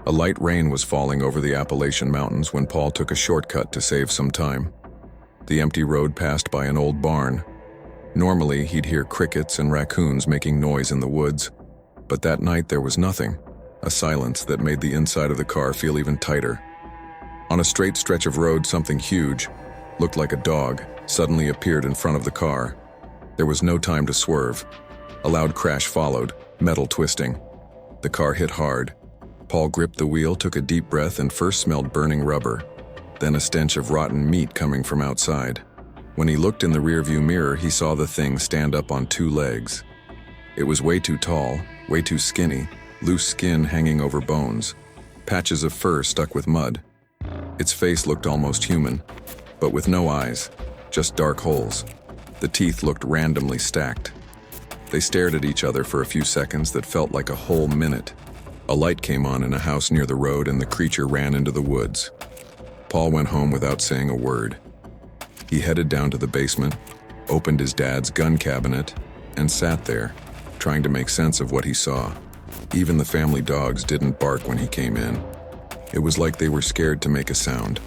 A light rain was falling over the Appalachian Mountains when Paul took a shortcut to save some time. The empty road passed by an old barn. Normally, he'd hear crickets and raccoons making noise in the woods, but that night there was nothing, a silence that made the inside of the car feel even tighter. On a straight stretch of road, something huge, looked like a dog, suddenly appeared in front of the car. There was no time to swerve. A loud crash followed, metal twisting. The car hit hard. Paul gripped the wheel, took a deep breath, and first smelled burning rubber, then a stench of rotten meat coming from outside. When he looked in the rearview mirror, he saw the thing stand up on two legs. It was way too tall, way too skinny, loose skin hanging over bones, patches of fur stuck with mud. Its face looked almost human, but with no eyes, just dark holes. The teeth looked randomly stacked. They stared at each other for a few seconds that felt like a whole minute. A light came on in a house near the road and the creature ran into the woods. Paul went home without saying a word. He headed down to the basement, opened his dad's gun cabinet, and sat there, trying to make sense of what he saw. Even the family dogs didn't bark when he came in. It was like they were scared to make a sound.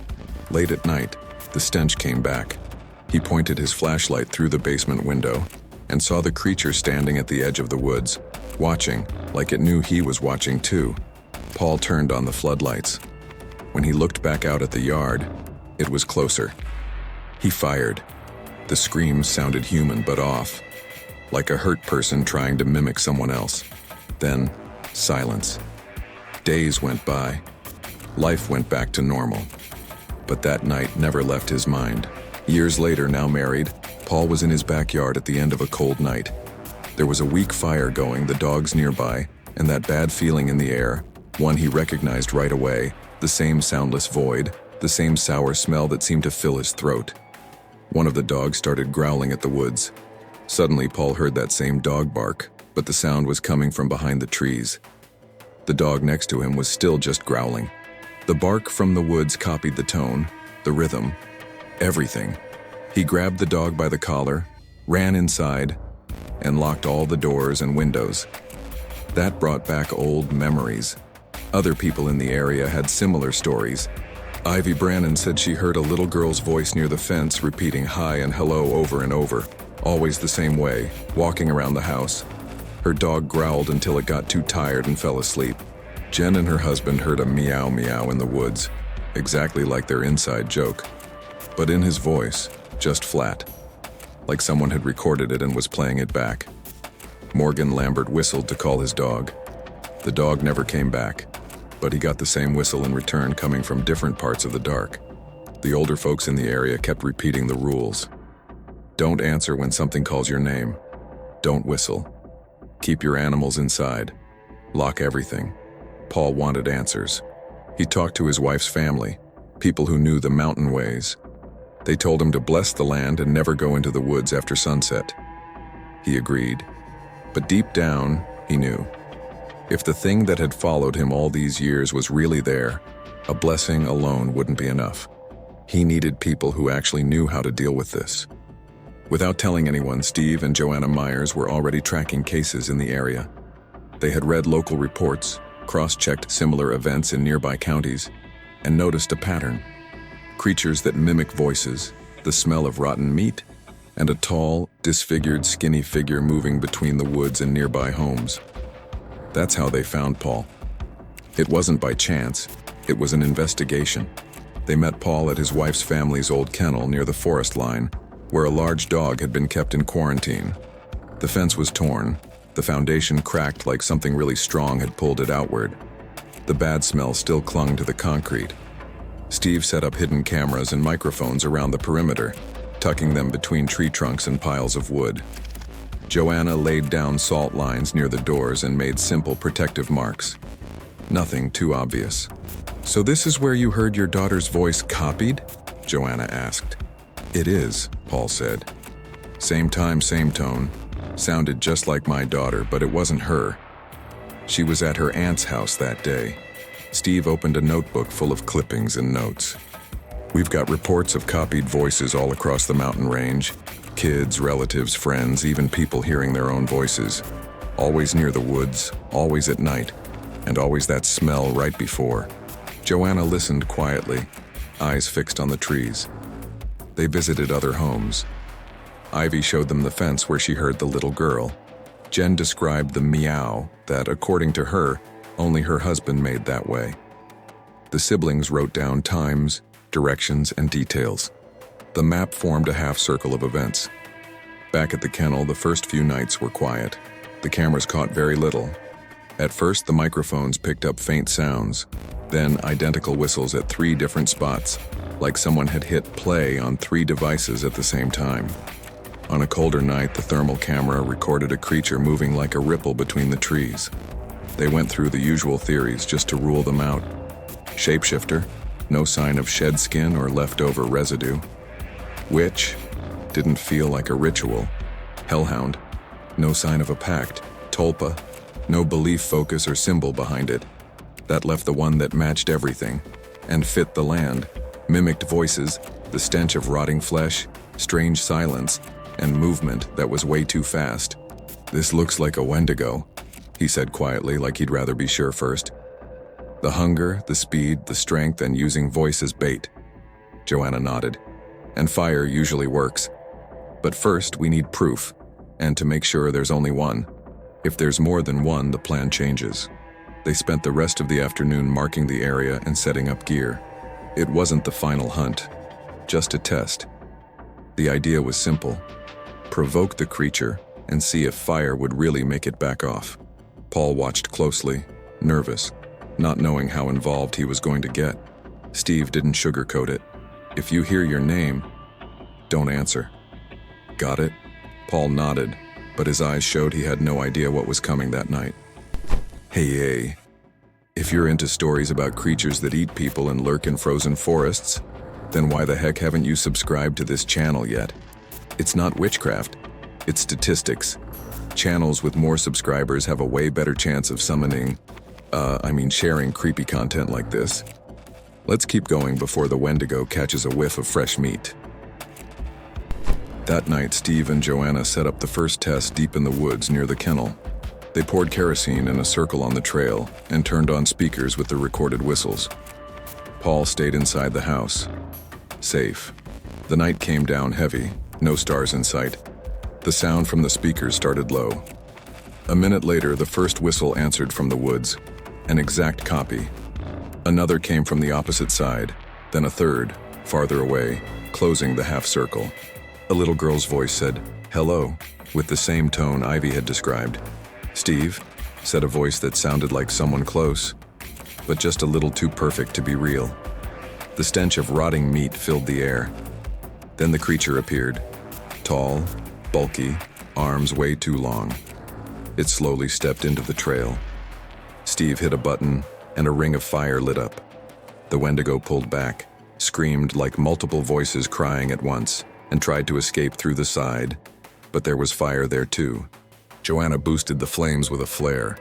Late at night, the stench came back. He pointed his flashlight through the basement window and saw the creature standing at the edge of the woods, watching, like it knew he was watching too. Paul turned on the floodlights. When he looked back out at the yard, it was closer. He fired. The screams sounded human but off, like a hurt person trying to mimic someone else. Then, silence. Days went by. Life went back to normal. But that night never left his mind. Years later, now married, Paul was in his backyard at the end of a cold night. There was a weak fire going, the dogs nearby, and that bad feeling in the air, one he recognized right away, the same soundless void, the same sour smell that seemed to fill his throat. One of the dogs started growling at the woods. Suddenly, Paul heard that same dog bark, but the sound was coming from behind the trees. The dog next to him was still just growling. The bark from the woods copied the tone, the rhythm, everything. He grabbed the dog by the collar, ran inside, and locked all the doors and windows. That brought back old memories. Other people in the area had similar stories. Ivy Brannon said she heard a little girl's voice near the fence repeating hi and hello over and over, always the same way, walking around the house. Her dog growled until it got too tired and fell asleep. Jen and her husband heard a meow meow in the woods, exactly like their inside joke. But in his voice, just flat, like someone had recorded it and was playing it back. Morgan Lambert whistled to call his dog. The dog never came back, but he got the same whistle in return coming from different parts of the dark. The older folks in the area kept repeating the rules. Don't answer when something calls your name. Don't whistle. Keep your animals inside. Lock everything. Paul wanted answers. He talked to his wife's family, people who knew the mountain ways. They told him to bless the land and never go into the woods after sunset. He agreed. But deep down, he knew. If the thing that had followed him all these years was really there, a blessing alone wouldn't be enough. He needed people who actually knew how to deal with this. Without telling anyone, Steve and Joanna Myers were already tracking cases in the area. They had read local reports, cross-checked similar events in nearby counties, and noticed a pattern. Creatures that mimic voices, the smell of rotten meat, and a tall, disfigured, skinny figure moving between the woods and nearby homes. That's how they found Paul. It wasn't by chance, it was an investigation. They met Paul at his wife's family's old kennel near the forest line, where a large dog had been kept in quarantine. The fence was torn, the foundation cracked like something really strong had pulled it outward. The bad smell still clung to the concrete. Steve set up hidden cameras and microphones around the perimeter, tucking them between tree trunks and piles of wood. Joanna laid down salt lines near the doors and made simple protective marks. Nothing too obvious. "So this is where you heard your daughter's voice copied?" Joanna asked. "It is," Paul said. "Same time, same tone. Sounded just like my daughter, but it wasn't her. She was at her aunt's house that day." Steve opened a notebook full of clippings and notes. "We've got reports of copied voices all across the mountain range. Kids, relatives, friends, even people hearing their own voices. Always near the woods, always at night. And always that smell right before. Joanna listened quietly, eyes fixed on the trees. They visited other homes. Ivy showed them the fence where she heard the little girl. Jen described the meow that, according to her, only her husband made that way. The siblings wrote down times, directions, and details. The map formed a half circle of events. Back at the kennel, the first few nights were quiet. The cameras caught very little. At first, the microphones picked up faint sounds, then identical whistles at 3 different spots, like someone had hit play on 3 devices at the same time. On a colder night, the thermal camera recorded a creature moving like a ripple between the trees. They went through the usual theories just to rule them out. Shapeshifter, no sign of shed skin or leftover residue. Witch, didn't feel like a ritual. Hellhound, no sign of a pact. Tulpa, no belief focus or symbol behind it. That left the one that matched everything and fit the land, mimicked voices, the stench of rotting flesh, strange silence, and movement that was way too fast. "This looks like a Wendigo," he said quietly, like he'd rather be sure first. "The hunger, the speed, the strength, and using voice as bait." Joanna nodded. "And fire usually works. But first, we need proof, and to make sure there's only one. If there's more than one, the plan changes." They spent the rest of the afternoon marking the area and setting up gear. It wasn't the final hunt, just a test. The idea was simple: provoke the creature and see if fire would really make it back off. Paul watched closely, nervous, not knowing how involved he was going to get. Steve didn't sugarcoat it. "If you hear your name, don't answer." "Got it?" Paul nodded, but his eyes showed he had no idea what was coming that night. Hey, if you're into stories about creatures that eat people and lurk in frozen forests, then why the heck haven't you subscribed to this channel yet? It's not witchcraft, it's statistics. Channels with more subscribers have a way better chance of sharing creepy content like this. Let's keep going before the Wendigo catches a whiff of fresh meat. That night, Steve and Joanna set up the first test deep in the woods near the kennel. They poured kerosene in a circle on the trail and turned on speakers with the recorded whistles. Paul stayed inside the house. Safe. The night came down heavy, no stars in sight. The sound from the speakers started low. A minute later, the first whistle answered from the woods, an exact copy. Another came from the opposite side, then a third, farther away, closing the half circle. A little girl's voice said, "Hello," with the same tone Ivy had described. "Steve," said a voice that sounded like someone close, but just a little too perfect to be real. The stench of rotting meat filled the air. Then the creature appeared, tall, bulky, arms way too long. It slowly stepped into the trail. Steve hit a button, and a ring of fire lit up. The Wendigo pulled back, screamed like multiple voices crying at once, and tried to escape through the side, but there was fire there too. Joanna boosted the flames with a flare.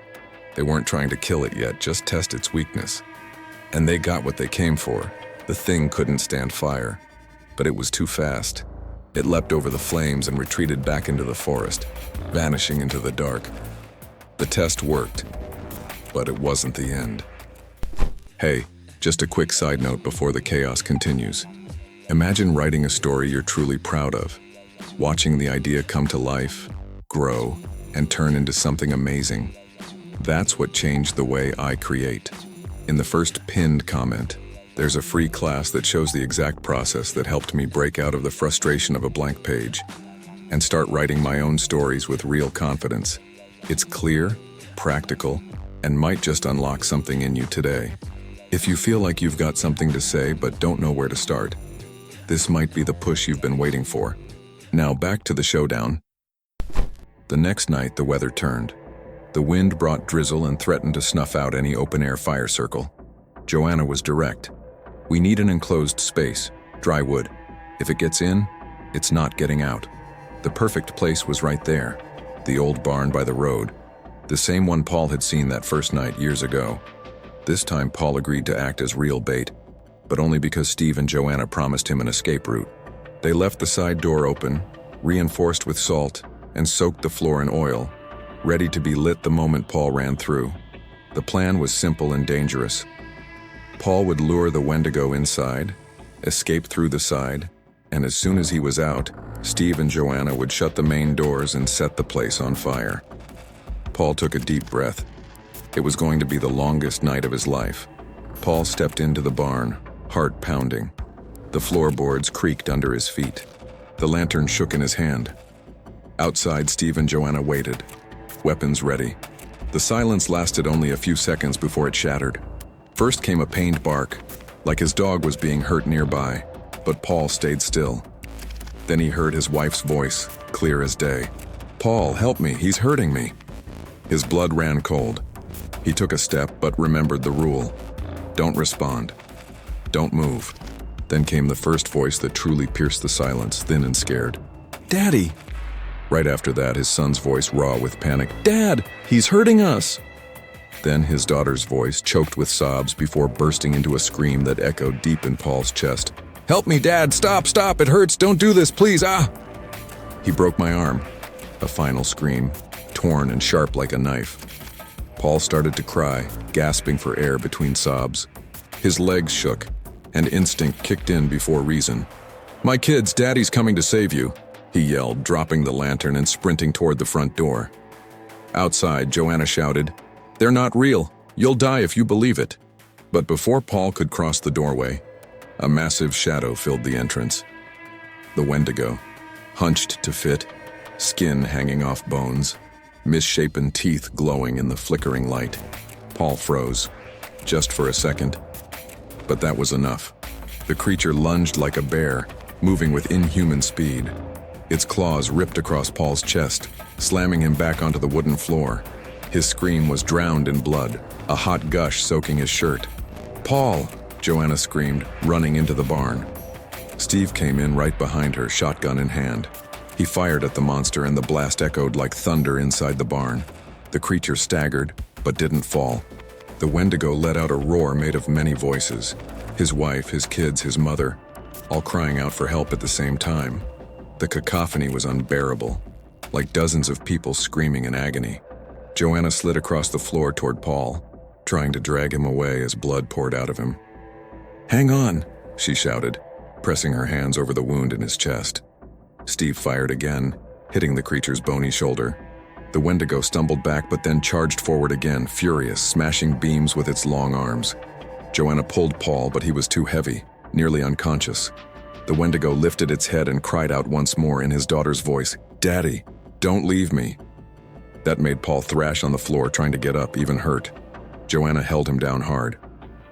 They weren't trying to kill it yet, just test its weakness. And they got what they came for. The thing couldn't stand fire, but it was too fast. It leapt over the flames and retreated back into the forest, vanishing into the dark. The test worked, but it wasn't the end. Hey, just a quick side note before the chaos continues. Imagine writing a story you're truly proud of, watching the idea come to life, grow, and turn into something amazing. That's what changed the way I create. In the first pinned comment, there's a free class that shows the exact process that helped me break out of the frustration of a blank page and start writing my own stories with real confidence. It's clear, practical, and might just unlock something in you today. If you feel like you've got something to say but don't know where to start, this might be the push you've been waiting for. Now back to the showdown. The next night, the weather turned. The wind brought drizzle and threatened to snuff out any open-air fire circle. Joanna was direct. "We need an enclosed space, dry wood. If it gets in, it's not getting out." The perfect place was right there, the old barn by the road, the same one Paul had seen that first night years ago. This time Paul agreed to act as real bait, but only because Steve and Joanna promised him an escape route. They left the side door open, reinforced with salt, and soaked the floor in oil, ready to be lit the moment Paul ran through. The plan was simple and dangerous. Paul would lure the Wendigo inside, escape through the side, and as soon as he was out, Steve and Joanna would shut the main doors and set the place on fire. Paul took a deep breath. It was going to be the longest night of his life. Paul stepped into the barn, heart pounding. The floorboards creaked under his feet. The lantern shook in his hand. Outside, Steve and Joanna waited, weapons ready. The silence lasted only a few seconds before it shattered. First came a pained bark, like his dog was being hurt nearby, but Paul stayed still. Then he heard his wife's voice, clear as day. "Paul, help me, he's hurting me." His blood ran cold. He took a step but remembered the rule. Don't respond. Don't move. Then came the first voice that truly pierced the silence, thin and scared. "Daddy!" Right after that, his son's voice raw with panic. "Dad, he's hurting us!" Then his daughter's voice, choked with sobs before bursting into a scream that echoed deep in Paul's chest. "Help me, Dad! Stop! Stop! It hurts! Don't do this, please! Ah!" "He broke my arm." A final scream, torn and sharp like a knife. Paul started to cry, gasping for air between sobs. His legs shook, and instinct kicked in before reason. "My kids, Daddy's coming to save you," he yelled, dropping the lantern and sprinting toward the front door. Outside, Joanna shouted, "They're not real. You'll die if you believe it." But before Paul could cross the doorway, a massive shadow filled the entrance. The Wendigo, hunched to fit, skin hanging off bones, misshapen teeth glowing in the flickering light. Paul froze, just for a second. But that was enough. The creature lunged like a bear, moving with inhuman speed. Its claws ripped across Paul's chest, slamming him back onto the wooden floor. His scream was drowned in blood, a hot gush soaking his shirt. "Paul!" Joanna screamed, running into the barn. Steve came in right behind her, shotgun in hand. He fired at the monster and the blast echoed like thunder inside the barn. The creature staggered, but didn't fall. The Wendigo let out a roar made of many voices. His wife, his kids, his mother, all crying out for help at the same time. The cacophony was unbearable, like dozens of people screaming in agony. Joanna slid across the floor toward Paul, trying to drag him away as blood poured out of him. "Hang on," she shouted, pressing her hands over the wound in his chest. Steve fired again, hitting the creature's bony shoulder. The Wendigo stumbled back but then charged forward again, furious, smashing beams with its long arms. Joanna pulled Paul, but he was too heavy, nearly unconscious. The Wendigo lifted its head and cried out once more in his daughter's voice, "Daddy, don't leave me." That made Paul thrash on the floor, trying to get up, even hurt. Joanna held him down hard.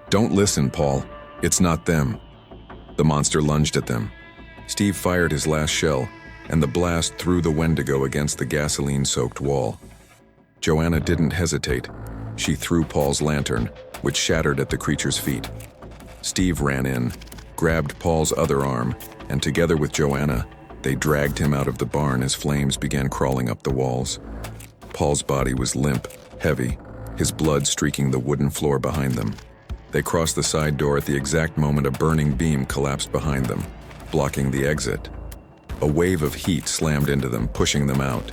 "Don't listen, Paul. It's not them." The monster lunged at them. Steve fired his last shell, and the blast threw the Wendigo against the gasoline-soaked wall. Joanna didn't hesitate. She threw Paul's lantern, which shattered at the creature's feet. Steve ran in, grabbed Paul's other arm, and together with Joanna, they dragged him out of the barn as flames began crawling up the walls. Paul's body was limp, heavy, his blood streaking the wooden floor behind them. They crossed the side door at the exact moment a burning beam collapsed behind them, blocking the exit. A wave of heat slammed into them, pushing them out.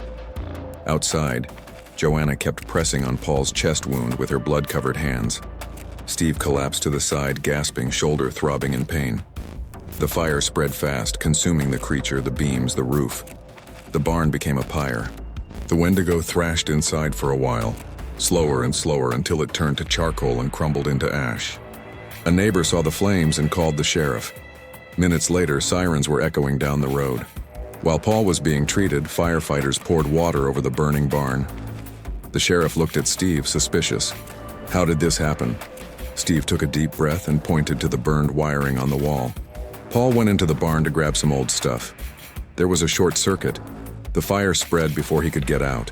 Outside, Joanna kept pressing on Paul's chest wound with her blood-covered hands. Steve collapsed to the side, gasping, shoulder throbbing in pain. The fire spread fast, consuming the creature, the beams, the roof. The barn became a pyre. The Wendigo thrashed inside for a while, slower and slower until it turned to charcoal and crumbled into ash. A neighbor saw the flames and called the sheriff. Minutes later, sirens were echoing down the road. While Paul was being treated, firefighters poured water over the burning barn. The sheriff looked at Steve, suspicious. "How did this happen?" Steve took a deep breath and pointed to the burned wiring on the wall. Paul went into the barn to grab some old stuff. There was a short circuit. The fire spread before he could get out.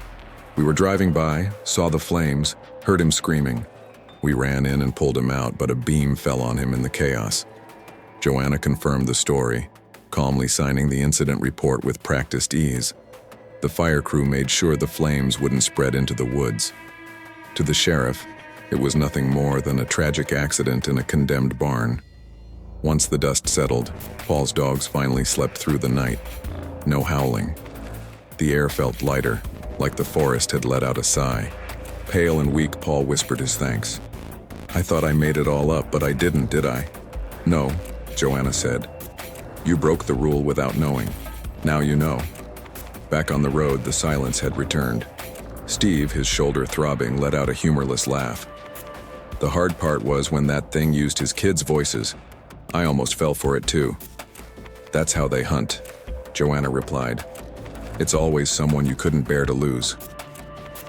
We were driving by, saw the flames, heard him screaming. We ran in and pulled him out, but a beam fell on him in the chaos. Joanna confirmed the story, calmly signing the incident report with practiced ease. The fire crew made sure the flames wouldn't spread into the woods. To the sheriff, it was nothing more than a tragic accident in a condemned barn. Once the dust settled, Paul's dogs finally slept through the night. No howling. The air felt lighter, like the forest had let out a sigh. Pale and weak, Paul whispered his thanks. I thought I made it all up, but I didn't, did I? No, Joanna said. You broke the rule without knowing. Now you know. Back on the road, the silence had returned. Steve, his shoulder throbbing, let out a humorless laugh. The hard part was when that thing used his kids' voices. I almost fell for it too. That's how they hunt, Joanna replied. It's always someone you couldn't bear to lose.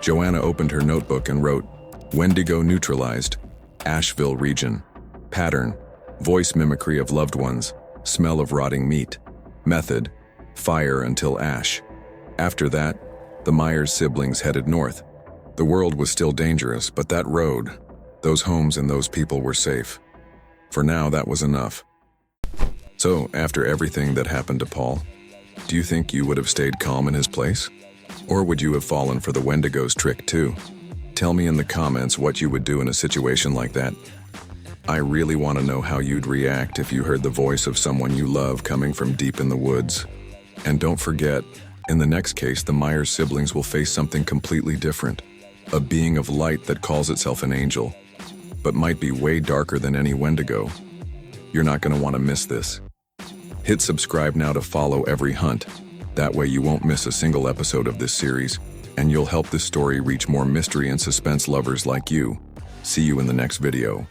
Joanna opened her notebook and wrote, Wendigo neutralized, Asheville region, pattern, voice mimicry of loved ones, smell of rotting meat, method, fire until ash. After that, the Myers siblings headed north. The world was still dangerous, but that road, those homes and those people were safe. For now, that was enough. So, after everything that happened to Paul, do you think you would have stayed calm in his place? Or would you have fallen for the Wendigo's trick too? Tell me in the comments what you would do in a situation like that. I really want to know how you'd react if you heard the voice of someone you love coming from deep in the woods. And don't forget, in the next case, the Myers siblings will face something completely different. A being of light that calls itself an angel, but might be way darker than any Wendigo. You're not going to want to miss this. Hit subscribe now to follow every hunt. That way you won't miss a single episode of this series, and you'll help this story reach more mystery and suspense lovers like you. See you in the next video.